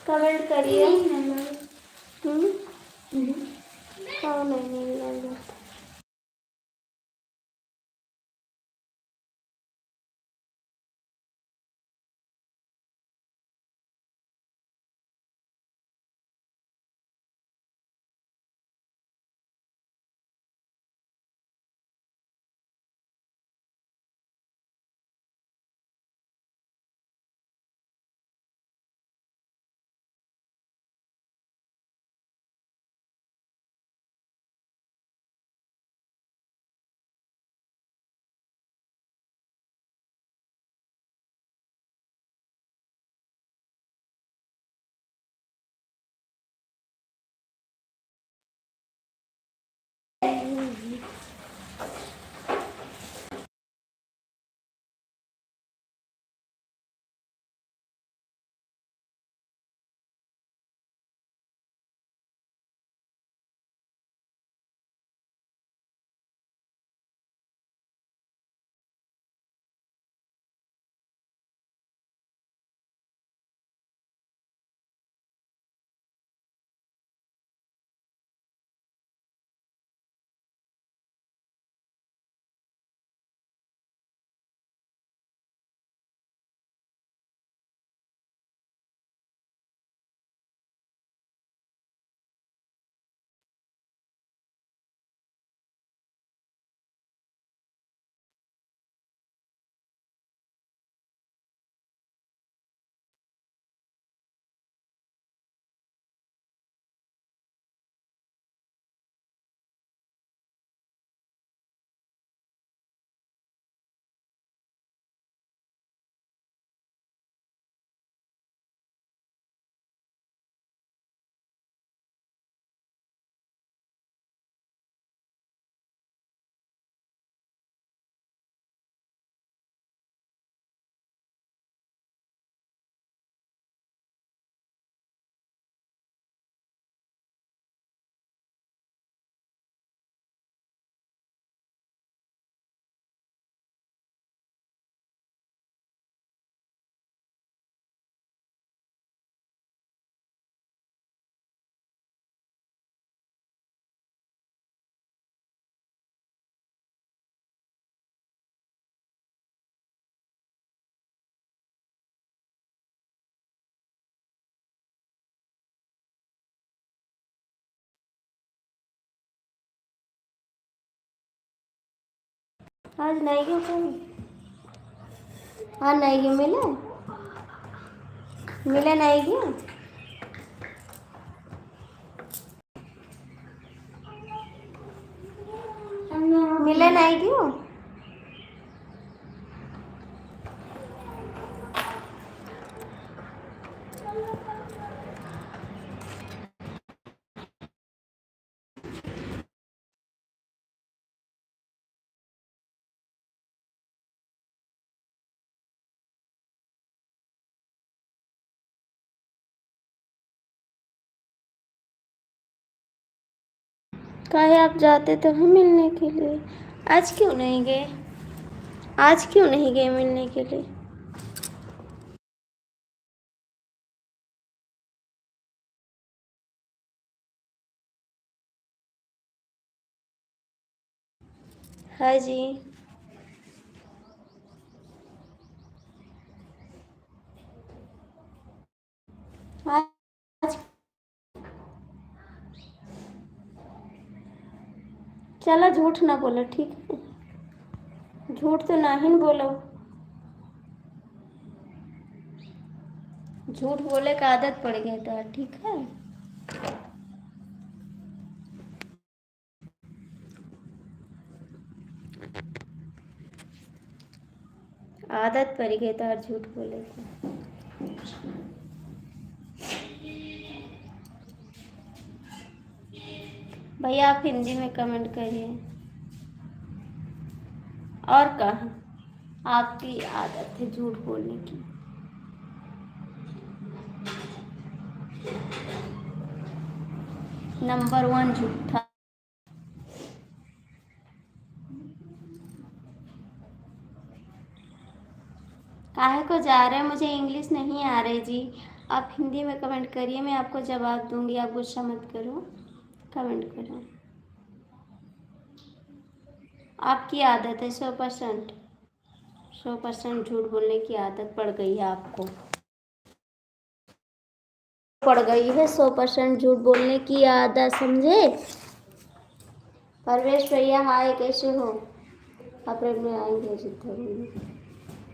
Comment करिए। हाँ नहीं लग जाता। आज नहीं क्यों कोई? हाँ नहीं क्यों मिले? मिले नहीं क्यों? मिले नहीं क्यों? काहे आप जाते तो हैं मिलने के लिए, आज क्यों नहीं गए? आज क्यों नहीं गए मिलने के लिए? हाँ जी। आज चलो झूठ ना बोलो, ठीक है? झूठ तो नहीं बोलो। झूठ बोले का आदत पड़ गई तो ठीक है। आदत पड़ गई तो झूठ बोले की। भैया आप हिंदी में कमेंट करिए। और कहाँ आपकी आदत है झूठ बोलने की। नंबर 1 झूठा। काहे को जा रहे हैं? मुझे इंग्लिश नहीं आ रही जी। आप हिंदी में कमेंट करिए, मैं आपको जवाब दूंगी, आप गुस्सा मत करो, कमेंट करो। आपकी आदत है 100% झूठ बोलने की आदत पड़ गई है आपको, पड़ गई है 100% झूठ बोलने की आदत, समझे? परवेश भैया हाय, कैसे हो? अप्रैल में आएंगे जितना बोलिए।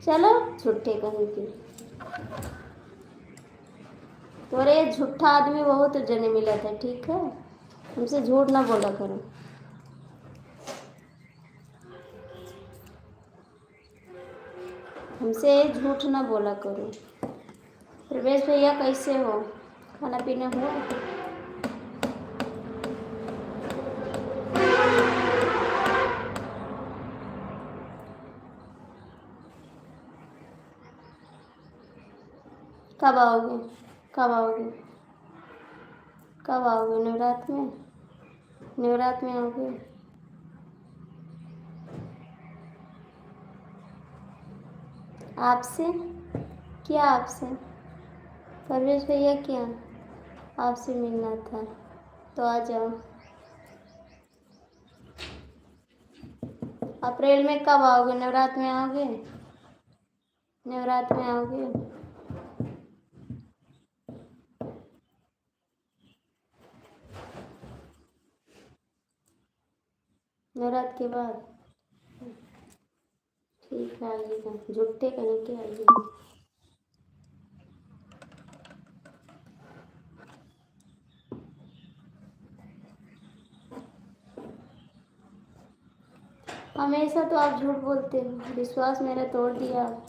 चलो झूठे कहीं की, तोरे ये झूठा आदमी बहुत जने मिला था, ठीक है? हमसे झूठ ना बोला करो। हमसे झूठ ना बोला करो। प्रवेश भैया कैसे हो? खाना पीना हुआ? कब आओगे? कब आओगे? कब आओगे? नवरात्र में? नवरात्र में आओगे? आपसे? क्या आपसे? परवेश भैया क्या आपसे मिलना था, तो आ जाओ। अप्रैल में कब आओगे? नवरात्र में आओगे? नवरात्र में आओगे? नवरात्र के बाद? ठीक है, आइएगा, झुट्टे कहीं के आइएगा। हमेशा तो आप झूठ बोलते हो, विश्वास मेरा तोड़ दिया आप।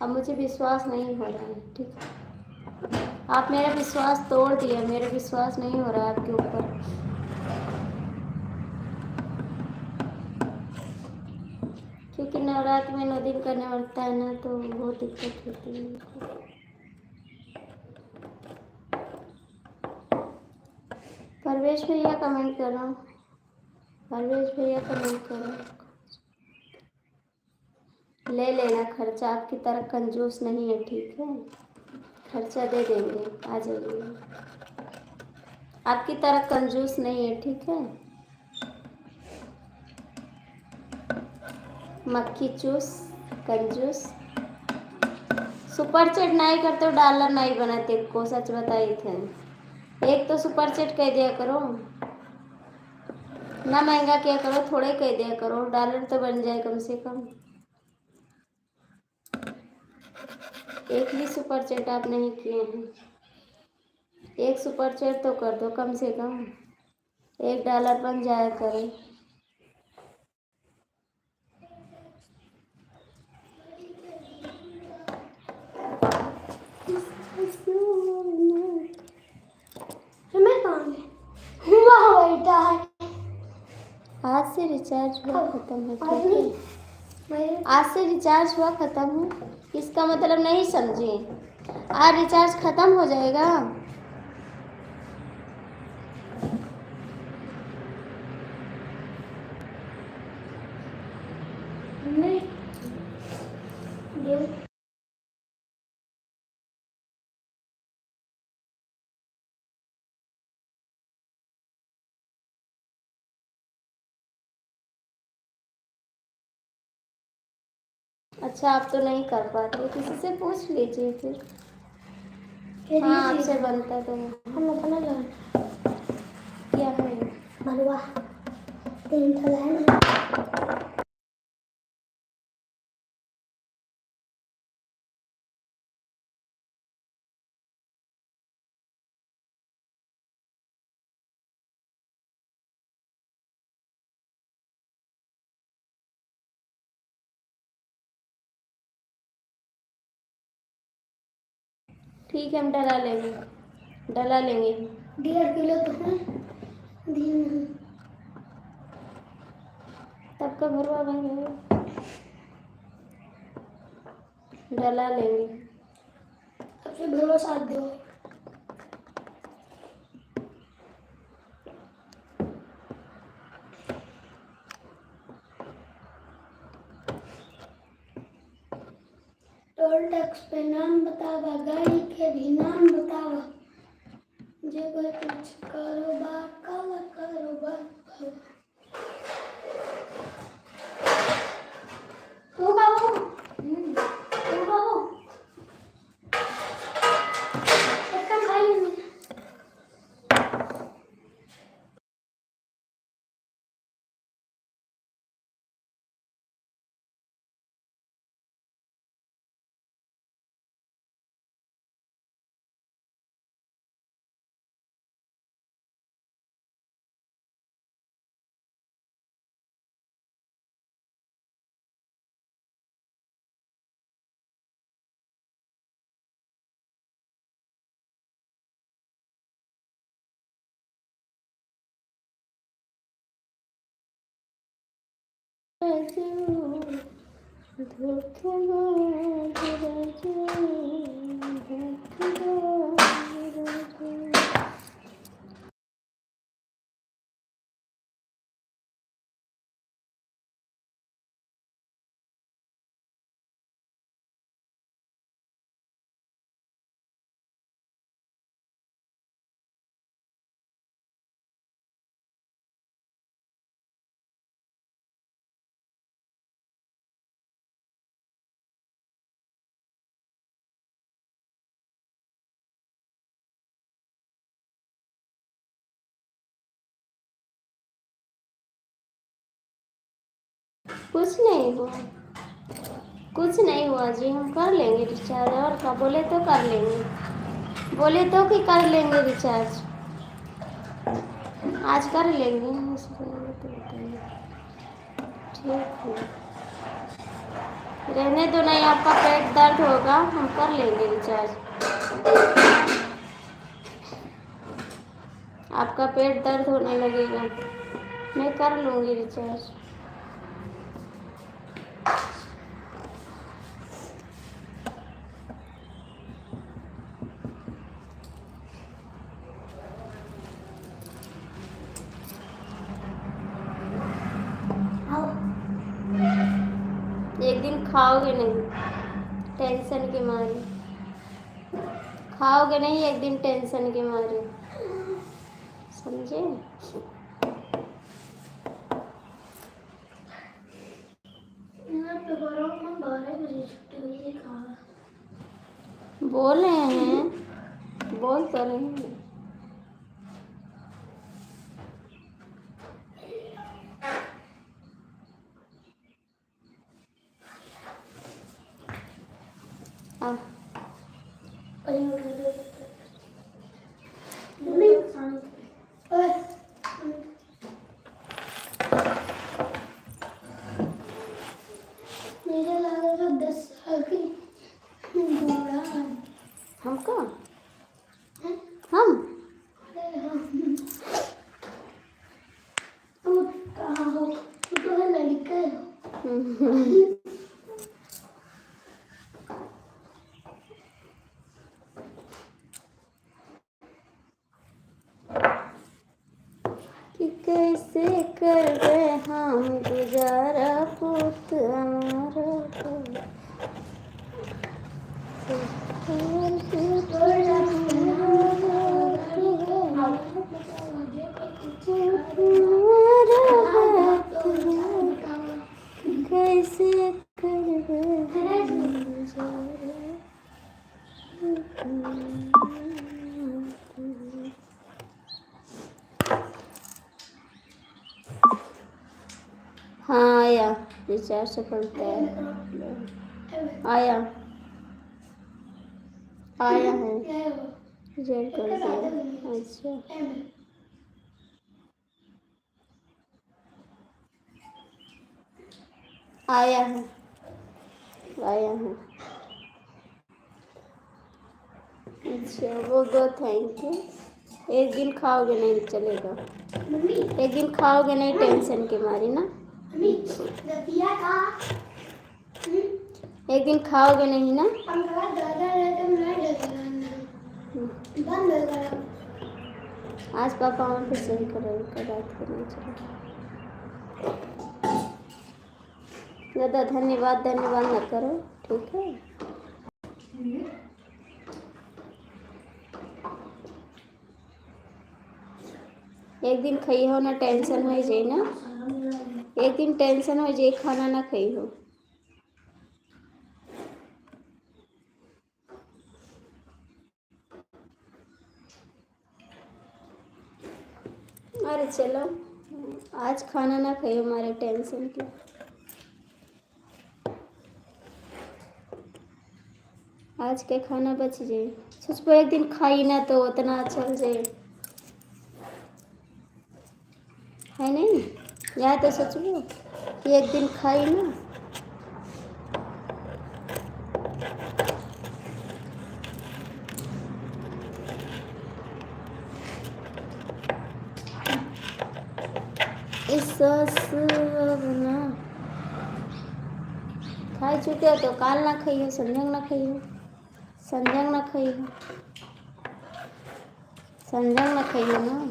अब मुझे विश्वास नहीं हो रहा है, ठीक है? आप मेरा विश्वास तोड़ दिया, मेरा विश्वास नहीं हो रहा है आपके ऊपर। क्योंकि नवरात्र में 9 दिन करने पड़ता है ना, तो बहुत दिक्कत होती है मुझको। परवेश भैया कमेंट करो, परवेश भैया कमेंट करो। ले लेना खर्चा, आपकी तरह कंजूस नहीं है, ठीक है? खर्चा दे देंगे, आ जाइए। आपकी तरह कंजूस नहीं है, ठीक है? मक्खी चूस, कंजूस। सुपर चैट नहीं करते हो, डॉलर नहीं बनाते को, सच बताई थे। एक तो सुपर चैट कह दिया करो ना, महंगा किया करो, थोड़े कह दिया करो, डॉलर तो बन जाए कम से कम। एक भी सुपर चैट आप नहीं किए हैं, एक सुपर चैट तो कर दो कम से कम, $1 बन जाया करे। आज से रिचार्ज हुआ खत्म है, ठीक है? आज से रिचार्ज हुआ खत्म है, इसका मतलब नहीं समझे? आज रिचार्ज खत्म हो जाएगा। अच्छा, आप तो नहीं कर पाते, किसी से पूछ लीजिए फिर। हाँ, आपसे बनता तो क्या है? भलवा ठीक है, हम डला लेंगे, डला लेंगे। 1.5 किलो तो है, तब का भरवा बन, डला लेंगे। सबसे भरवा साथ दो। टोल टैक्स पे नाम बतावा, गाड़ी के भी नाम बतावा, जे कोई कुछ कारोबार काला कारोबार बतावा। ओ बाबू, ओ बाबू, एक काम खाई नहीं। कुछ नहीं हुआ, कुछ नहीं हुआ जी, हम कर लेंगे रिचार्ज। और क्या बोले तो कर लेंगे, बोले तो कि कर लेंगे रिचार्ज, आज कर लेंगे। ठीक है, रहने दो, नहीं आपका पेट दर्द होगा, हम कर लेंगे रिचार्ज। आपका पेट दर्द होने लगेगा, मैं कर लूँगी रिचार्ज। एक दिन खाओगे नहीं टेंशन के मारे, खाओगे नहीं एक दिन टेंशन के मारे, समझे? बोल रहे हैं, बोल तो रहे हैं। मेरे लगा तो 10 साल की हमको हम कहाँ हो, तो है लड़का कि कैसे कर गए हम गुजारा पुत हमारा कैसे कर हाँ आया रिचार्ज सफलता आया आया है रिचार्ज कर दिया। अच्छा आया है आया है। अच्छा वो दो थैंक यू। एक दिन खाओगे नहीं चलेगा, एक दिन खाओगे नहीं टेंशन के मारी ना, एक दिन खाओगे नहीं ना। आज पापा वहाँ पे सही करेगा, रात को नहीं चलेगा। दादा धन्यवाद धन्यवाद ना करो, ठीक है। एक दिन खाई हो ना टेंशन हो जाए ना, एक दिन टेंशन हो जाए खाना ना खाई हो। अरे चलो आज खाना ना खाई हमारे टेंशन की। आज के खाना बच जाए, सोचो एक दिन खाई ना तो उतना चल जाए, है नहीं? या तो सोच लो कि एक दिन खाई ना। इस ना खाई चुके हो तो काल ना खाइयो, संजंग ना खाइयो, संजंग ना खाइयो, संजंग ना खाइयो ना।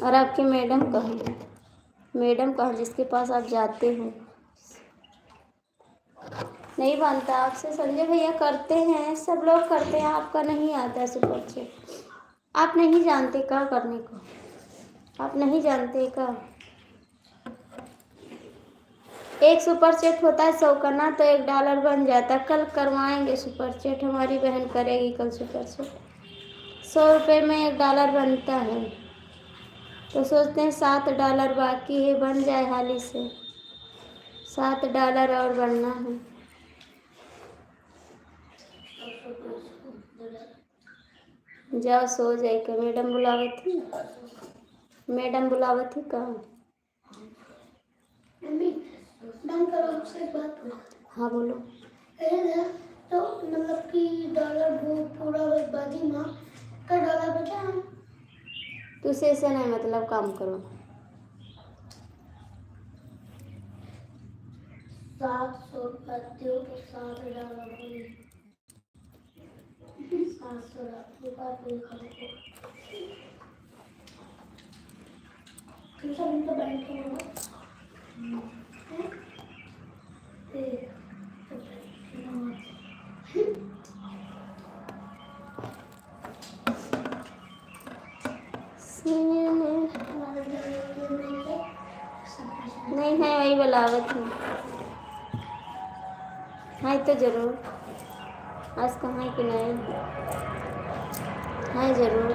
और आपकी मैडम कहाँ है? मैडम कहाँ जिसके पास आप जाते हो? नहीं बनता आपसे, संजय भैया करते हैं, सब लोग करते हैं, आपका नहीं आता है सुपर चैट। आप नहीं जानते क्या करने को, आप नहीं जानते क्या? एक सुपर चैट होता है 100 का ना, तो $1 बन जाता। कल करवाएंगे सुपर चैट, हमारी बहन करेगी कल सुपर चैट। 100 रुपये में $1 बनता है, तो सोचते हैं $7 बाकी है, बन जाए हाली से। $7 और बनना है। जाओ सो जाए के, मैडम बुलावे थी, मैडम बुलावे थी कहाँ? मम्मी बंद करो, आपसे एक बात बोलो। हाँ बोलो। तो मतलब कि डॉलर वो पूरा बर्बादी माँ का $1 बचा है। तो ऐसे नहीं, मतलब काम करो। 700 रुपये तो $7 हुई। 700 रुपये तुम सब इनका बैंक होगा। नहीं है, वही बलावत है। हाँ तो जरूर, आज कहाँ है कि नहीं है, जरूर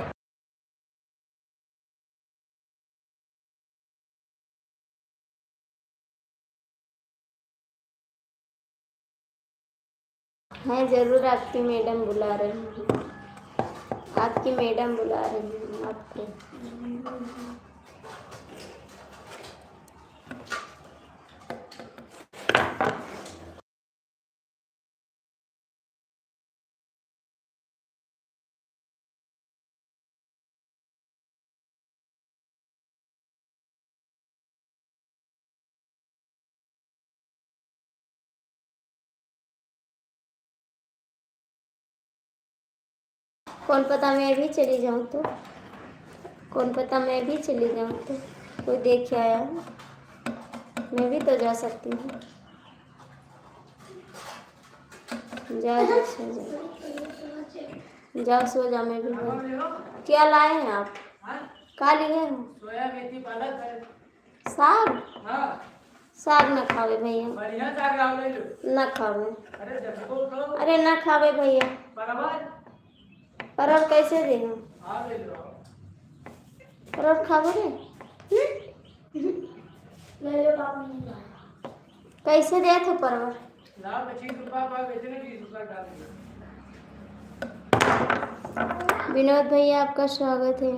है, जरूर आपकी मैडम बुला रही हैं, आपकी मैडम बुला रही हैं आपको। कौन पता मैं भी चली जाऊँ तो, कौन पता मैं भी चली जाऊँ तो, कोई देख के आया है, मैं भी तो जा सकती हूँ। जाओ जाओ सो जाओ, जाओ सो जाओ, मैं भी क्या लाए हैं आप? क्या लिए हैं? सोया मेथी पालक है। साग? हाँ। साग ना खावे भैया, बढ़िया साग लाओ, ना खावे। अरे ना खावे भैया। परवल कैसे दे हम? परवल खावे रे? ले लो पापा, कैसे दे थे परवल? 20 रुपया डाल दिया। विनोद भैया आपका स्वागत है।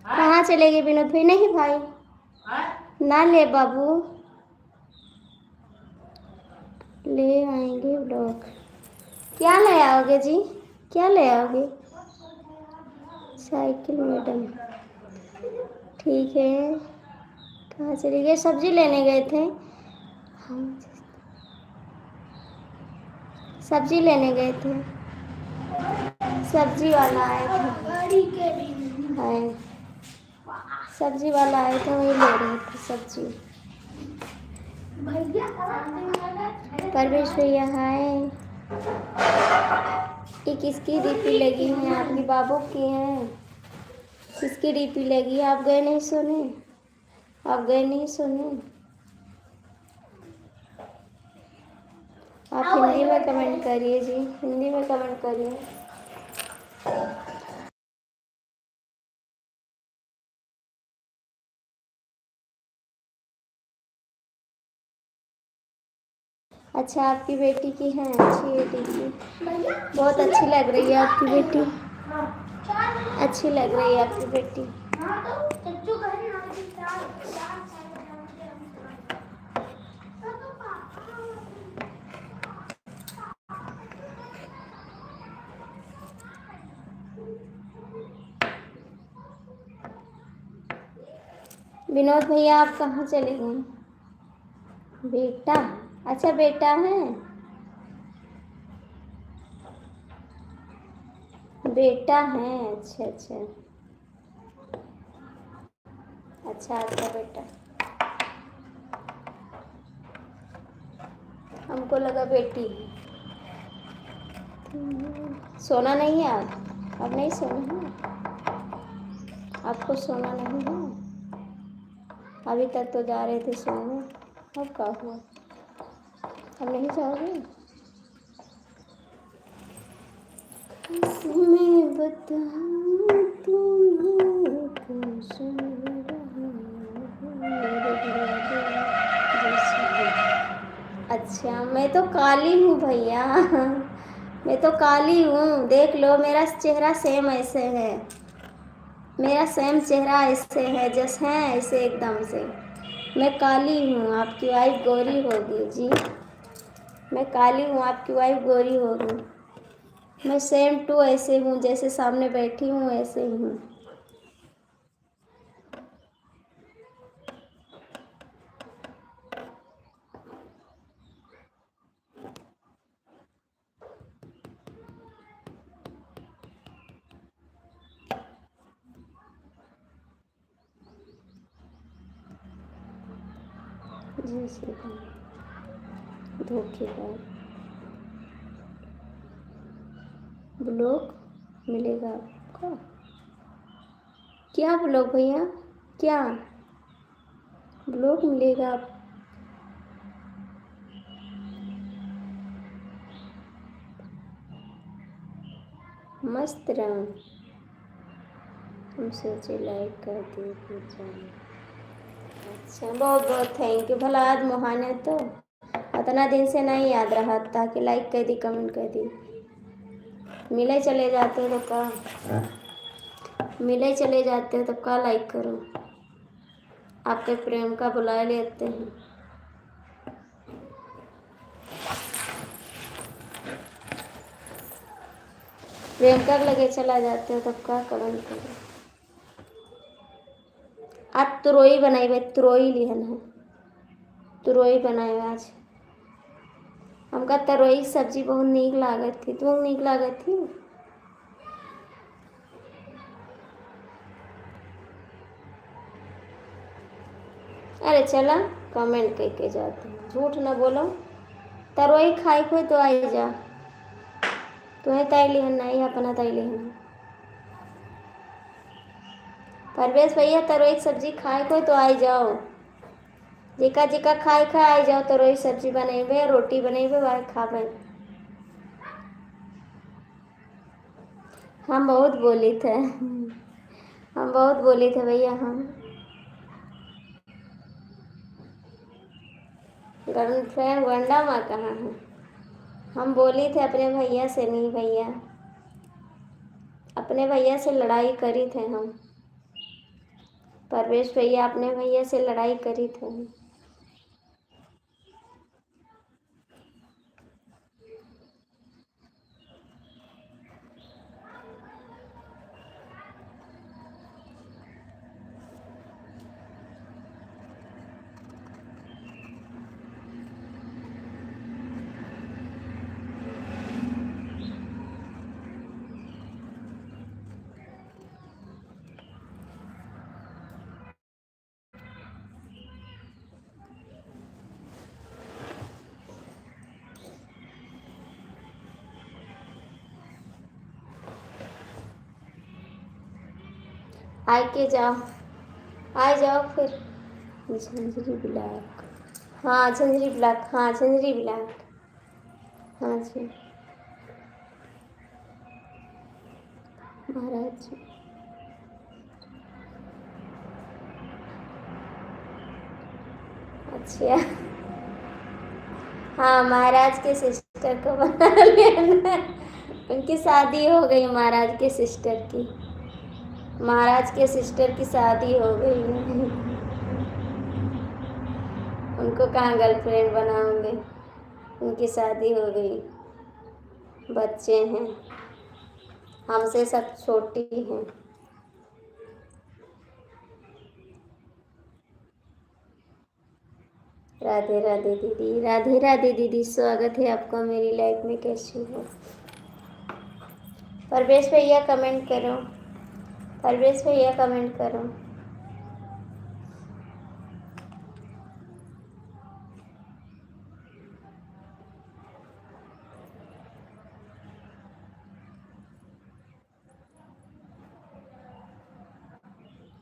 कहाँ चले गए विनोद भाई? नहीं भाई, ना ले बाबू, ले आएंगे ब्लॉग। क्या ले आओगे जी? क्या ले आओगे? साइकिल मैडम, ठीक है। कहाँ चले गए? सब्जी लेने गए थे हम, सब्जी लेने गए थे, सब्जी वाला आया था, है सब्जी वाला आया था, वही ले रहे थे सब्जी। परवेश भैया हाय। ये किसकी डीपी लगी है? आपकी बाबू की है? किसकी डीपी लगी है? आप गए नहीं सोने? आप गए नहीं सोने? आप हिंदी में कमेंट करिए जी, हिंदी में कमेंट करिए। अच्छा, आपकी बेटी की है? अच्छी बेटी की, बहुत अच्छी लग रही है आपकी बेटी, अच्छी लग रही है आपकी बेटी। विनोद भैया आप कहाँ चले गए? बेटा, अच्छा बेटा है, बेटा है, अच्छा अच्छा अच्छा अच्छा बेटा, हमको लगा बेटी। सोना नहीं है आप? अब नहीं सोना है आपको? सोना नहीं है? अभी तक तो जा रहे थे सोने, अब क्या हुआ? अब नहीं जाओगे? मैं बताऊं तुम्हें कैसे रहा। अच्छा, मैं तो काली हूँ भैया, मैं तो काली हूँ, देख लो मेरा चेहरा सेम ऐसे है, मेरा सेम चेहरा ऐसे है, जैसे है ऐसे एकदम से। मैं काली हूँ, आपकी वाइफ गोरी होगी जी, मैं काली हूँ, आपकी वाइफ गोरी होगी। मैं सेम टू ऐसे हूँ, जैसे सामने बैठी हूँ ऐसे ही हूँ। जी श्री धोखेबाज, ब्लॉक मिलेगा आपको? क्या ब्लॉक भैया? क्या ब्लॉक मिलेगा आप? मस्त रहो, हम सोचे लाइक कर दिए फिर जाए। अच्छा, बहुत बहुत थैंक यू, भला आज महान है तो उतना दिन से नहीं याद रहा था कि लाइक कर दी, कमेंट कर दी। मिले चले जाते हो तो का, मिले चले जाते हो तो का लाइक करो, आपके प्रेम का बुला लेते हैं। प्रेम कर लगे चला जाते हो तब का कमेंट करो। आज तुरोई बनाई भाई, तुरोई लिहन है, तुरोई बनाए आज। हमका तरोई की सब्जी बहुत नीक लागत थी, तुम नीक लागत थी? अरे चला, कमेंट करके जाते हैं, झूठ ना बोलो। तरोई खाई खोई तो आई जा, तुम्हें तय लिहन नहीं अपना तय लिहन। परवेश भैया तरोई की सब्जी खाए खोई तो आई जाओ, जिका जिका खाए खा आई जाओ, तरोई सब्जी बनेबे, रोटी बनेबे, वह खाबे। हम बहुत बोली थे, हम बहुत बोली थे भैया, हम गर्लफ्रेंड वंडा माँ कहाँ है? हम बोली थे अपने भैया से, नहीं भैया, अपने भैया से लड़ाई करी थे हम। परवेश भैया अपने भैया से लड़ाई करी थी। आए के जाओ, आ जाओ फिर। झंझरी ब्लैक, हाँ झंझरी ब्लैक, हाँ झंझरी ब्लैक, हाँ जी महाराज जी। अच्छा, हाँ महाराज के सिस्टर को बना लेना। उनकी शादी हो गई महाराज के सिस्टर की, महाराज के सिस्टर की शादी हो गई। उनको कहाँ गर्लफ्रेंड बनाओगे, उनकी शादी हो गई, बच्चे हैं, हमसे सब छोटी हैं। राधे राधे दीदी, राधे राधे दीदी, स्वागत है आपका मेरी लाइफ में। कैसी हो? परवेश भैया कमेंट करो, परवेश भैया कमेंट करो।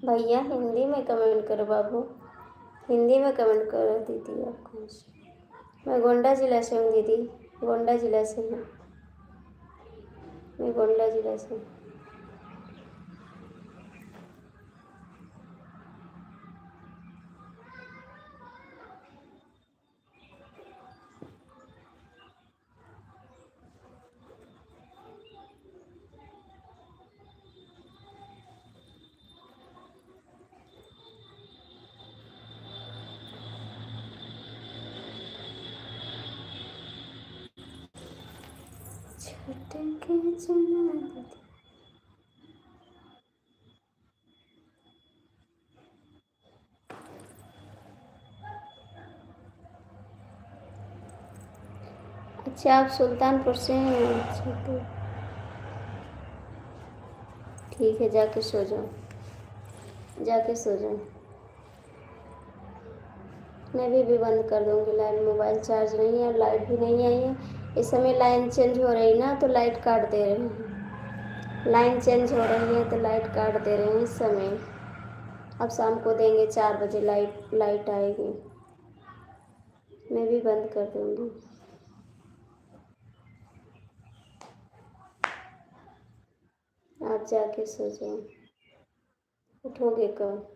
भैया हिंदी में कमेंट करो बाबू, हिंदी में कमेंट करो दीदी। आप कौन से? मैं गोंडा जिला से हूँ दीदी, गोंडा जिला से हूँ मैं, गोंडा जिला से। अच्छा, आप सुल्तानपुर से हैं? अच्छा तो ठीक है, जाके सो जाओ, जाके सो जाओ। मैं भी बंद कर दूँगी लाइट, मोबाइल चार्ज नहीं है, लाइट भी नहीं आई है। इस समय लाइन चेंज हो रही ना, तो लाइट काट दे रहे हैं, लाइन चेंज हो रही है तो लाइट काट दे रहे हैं इस समय। अब शाम को देंगे 4 बजे लाइट आएगी। मैं भी बंद कर दूँगी। आप जाके सो जाओ, उठोगे कब,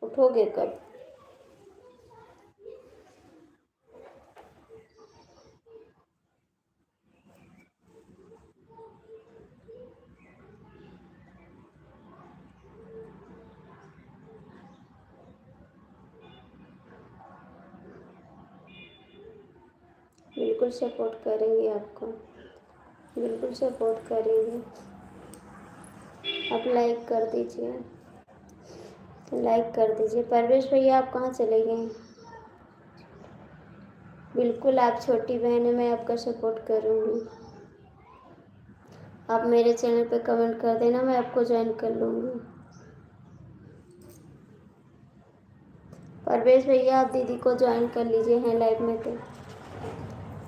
उठोगे कब? बिल्कुल सपोर्ट करेंगे आपको, बिल्कुल सपोर्ट करेंगे। आप लाइक कर दीजिए, लाइक कर दीजिए। परवेश भैया आप कहाँ चले गए? बिल्कुल, आप छोटी बहन है, मैं आपका सपोर्ट करूँगी। आप मेरे चैनल पे कमेंट कर देना, मैं आपको ज्वाइन कर लूँगी। परवेश भैया आप दीदी को ज्वाइन कर लीजिए, हैं लाइव में तो।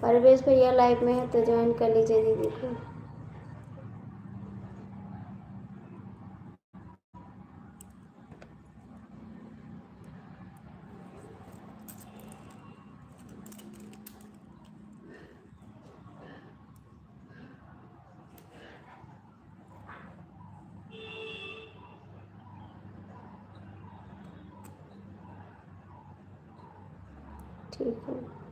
परवेश भैया लाइव में है तो ज्वाइन कर लीजिए दीदी को। ठीक है।